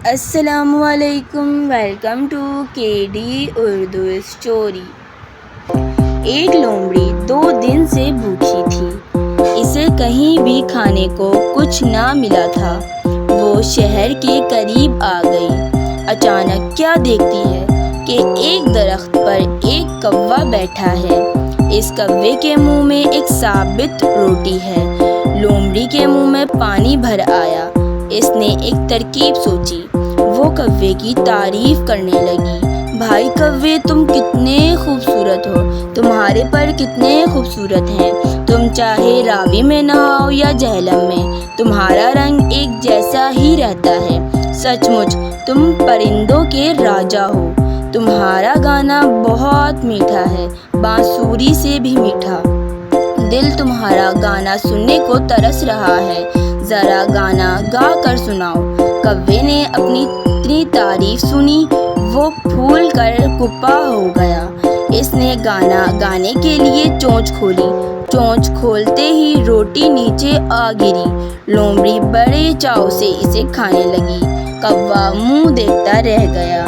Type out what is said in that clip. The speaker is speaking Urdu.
السلام علیکم، ویلکم ٹو کے ڈی اردو اسٹوری۔ ایک لومڑی 2 دن سے بھوکی تھی۔ اسے کہیں بھی کھانے کو کچھ نہ ملا تھا۔ وہ شہر کے قریب آ گئی۔ اچانک کیا دیکھتی ہے کہ ایک درخت پر ایک کوا بیٹھا ہے۔ اس کوے کے منہ میں ایک ثابت روٹی ہے۔ لومڑی کے منہ میں پانی بھر آیا۔ اس نے ایک ترکیب سوچی۔ وہ کوے کی تعریف کرنے لگی۔ بھائی کوے، تم کتنے خوبصورت ہو، تمہارے پر کتنے خوبصورت ہیں۔ تم چاہے راوی میں نہاؤ یا جہلم میں، تمہارا رنگ ایک جیسا ہی رہتا ہے۔ سچ مچ تم پرندوں کے راجا ہو۔ تمہارا گانا بہت میٹھا ہے، بانسری سے بھی میٹھا۔ دل تمہارا گانا سننے کو ترس رہا ہے، ذرا گانا گا کر سناؤ۔ کوے نے اپنی اتنی تعریف سنی، وہ پھول کر کپا ہو گیا۔ اس نے گانا گانے کے لیے چونچ کھولی۔ چونچ کھولتے ہی روٹی نیچے آ گری۔ لومڑی بڑے چاؤ سے اسے کھانے لگی۔ کوا منہ دیکھتا رہ گیا۔